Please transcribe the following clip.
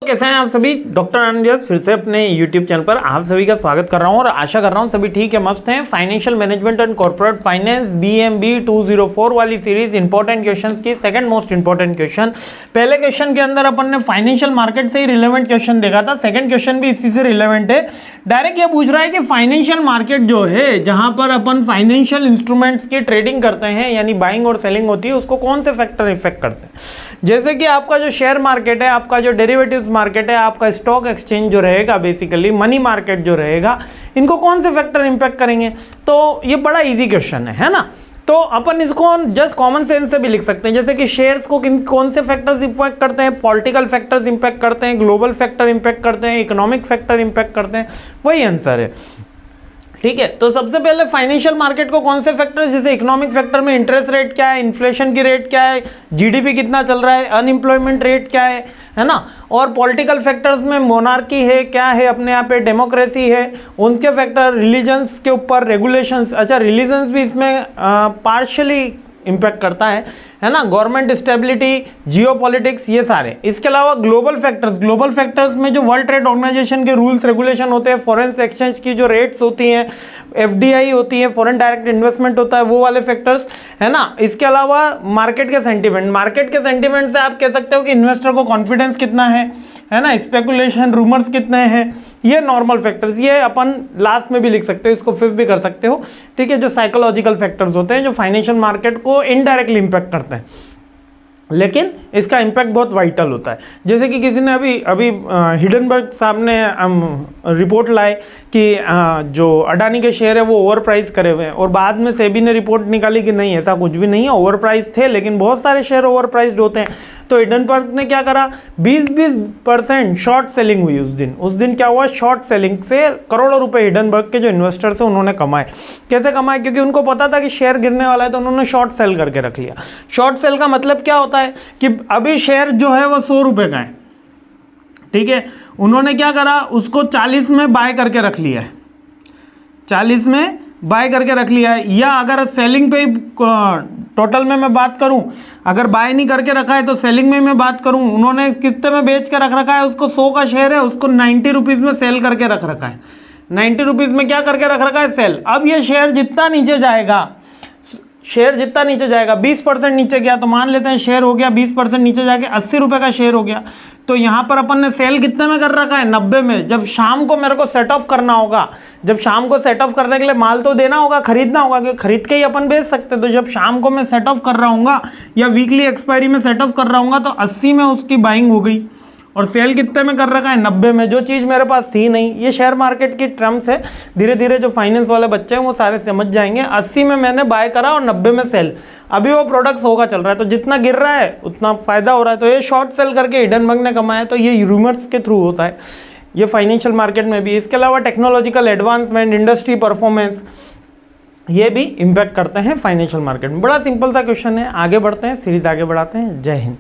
कैसे हैं आप सभी। डॉक्टर आनंद फिर से अपने YouTube चैनल पर आप सभी का स्वागत कर रहा हूं और आशा कर रहा हूं सभी ठीक है, मस्त हैं। Financial management and corporate finance BMB 204 वाली सीरीज इंपॉर्टेंट क्वेश्चंस की सेकंड मोस्ट इंपॉर्टेंट क्वेश्चन। पहले क्वेश्चन के अंदर अपन ने फाइनेंशियल मार्केट से ही रिलेवेंट क्वेश्चन देखा था, सेकंड क्वेश्चन भी इसी से रिलेवेंट है। डायरेक्ट ये पूछ रहा है कि फाइनेंशियल मार्केट जो है जहां पर अपन फाइनेंशियल इंस्ट्रूमेंट्स की ट्रेडिंग करते हैं यानी बाइंग और सेलिंग होती है, उसको कौन से फैक्टर इफेक्ट करते हैं। जैसे कि आपका जो शेयर मार्केट है, आपका जो डेरिवेटिव्स मार्केट है, आपका स्टॉक एक्सचेंज जो रहेगा, बेसिकली मनी मार्केट जो रहेगा, इनको कौन से फैक्टर इंपैक्ट करेंगे। तो ये बड़ा इजी क्वेश्चन है ना। तो अपन इसको जस्ट कॉमन सेंस से भी लिख सकते हैं, जैसे कि शेयर्स को कौन से फैक्टर्स इंपैक्ट करते हैं, पॉलिटिकल फैक्टर्स इंपैक्ट करते हैं, ग्लोबल फैक्टर इंपैक्ट करते हैं, इकोनॉमिक फैक्टर इंपैक्ट करते हैं, वही आंसर है। ठीक है, तो सबसे पहले फाइनेंशियल मार्केट को कौन से फैक्टर्स, जैसे इकोनॉमिक फैक्टर में इंटरेस्ट रेट क्या है, इन्फ्लेशन की रेट क्या है, जीडीपी कितना चल रहा है, अनएम्प्लॉयमेंट रेट क्या है ना। और पॉलिटिकल फैक्टर्स में मोनार्की है, क्या है अपने यहाँ पे, डेमोक्रेसी है, उनके फैक्टर, रिलीजन्स के ऊपर रेगुलेशंस, अच्छा रिलीजन्स भी इसमें पार्शियली इम्पैक्ट करता है ना, गवर्नमेंट स्टेबिलिटी, जियोपॉलिटिक्स, ये सारे। इसके अलावा ग्लोबल फैक्टर्स में जो वर्ल्ड ट्रेड ऑर्गेनाइजेशन के रूल्स रेगुलेशन होते हैं, फॉरेन एक्सचेंज की जो रेट्स होती हैं, FDI होती है, फॉरेन डायरेक्ट इन्वेस्टमेंट होता है, वो वाले फैक्टर्स है ना। इसके अलावा मार्केट के सेंटीमेंट से आप कह सकते हो कि इन्वेस्टर को कॉन्फिडेंस कितना है ना, स्पेकुलेशन, रूमर्स कितने हैं, ये नॉर्मल फैक्टर्स, ये अपन लास्ट में भी लिख सकते हो, इसको फिफ्थ भी कर सकते हो। ठीक है, जो साइकोलॉजिकल फैक्टर्स होते हैं जो फाइनेंशियल मार्केट को इनडायरेक्टली इंपैक्ट करते हैं, लेकिन इसका इंपैक्ट बहुत वाइटल होता है। जैसे कि किसी ने अभी हिडनबर्ग साहब ने रिपोर्ट लाए कि जो अडानी के शेयर है वो ओवर प्राइस करे हुए हैं, और बाद में सेबी ने रिपोर्ट निकाली कि नहीं, ऐसा कुछ भी नहीं है, ओवर प्राइस थे, लेकिन बहुत सारे शेयर ओवर प्राइस्ड होते हैं। तो हिडनबर्ग ने क्या करा, 20% शॉर्ट सेलिंग हुई उस दिन क्या हुआ, शॉर्ट सेलिंग से करोड़ों रुपए हिडनबर्ग के जो इन्वेस्टर्स हैं उन्होंने कमाए। कैसे कमाए, क्योंकि उनको पता था कि शेयर गिरने वाला है, तो उन्होंने शॉर्ट सेल करके रख लिया। शॉर्ट सेल का मतलब क्या होता है कि अभी शेयर जो है वो 100 रुपए का है, ठीक है, उन्होंने क्या करा, उसको 40 में बाय करके रख लिया है, 40 में बाय करके रख लिया है। या अगर सेलिंग पे टोटल में मैं बात करूं, अगर बाय नहीं करके रखा है तो सेलिंग में मैं बात करूं, उन्होंने कितने में बेच के रख रखा है, उसको 100 का शेयर है, उसको 90 रुपीज़ में सेल करके रख रखा है, 90 रुपीज़ में क्या करके रख रखा है, सेल। अब ये शेयर जितना नीचे जाएगा, 20% नीचे गया, तो मान लेते हैं शेयर हो गया 20% नीचे जाके 80 रुपए का शेयर हो गया, तो यहाँ पर अपन ने सेल कितने में कर रखा है, 90 में। जब शाम को मेरे को सेट ऑफ करना होगा, जब शाम को सेट ऑफ करने के लिए माल तो देना होगा, खरीदना होगा, क्योंकि खरीद के ही अपन बेच सकते, तो जब शाम को मैं सेट ऑफ कर रहा हूँ या वीकली एक्सपायरी में सेट ऑफ कर रहा हूँ, तो 80 में उसकी बाइंग हो गई, और सेल कितने में कर रखा है, 90 में, जो चीज़ मेरे पास थी नहीं। ये शेयर मार्केट की टर्म्स है, धीरे धीरे जो फाइनेंस वाले बच्चे हैं वो सारे समझ जाएंगे। 80 में मैंने बाय करा और 90 में सेल, अभी वो प्रोडक्ट 100 का चल रहा है, तो जितना गिर रहा है उतना फायदा हो रहा है, तो ये शॉर्ट सेल करके हिडनबर्ग ने कमाया। तो ये रूमर्स के थ्रू होता है ये फाइनेंशियल मार्केट में भी। इसके अलावा टेक्नोलॉजिकल एडवांसमेंट, इंडस्ट्री परफॉर्मेंस, ये भी इम्पैक्ट करते हैं फाइनेंशियल मार्केट में। बड़ा सिंपल सा क्वेश्चन है, आगे बढ़ते हैं, सीरीज आगे बढ़ाते हैं। जय हिंद।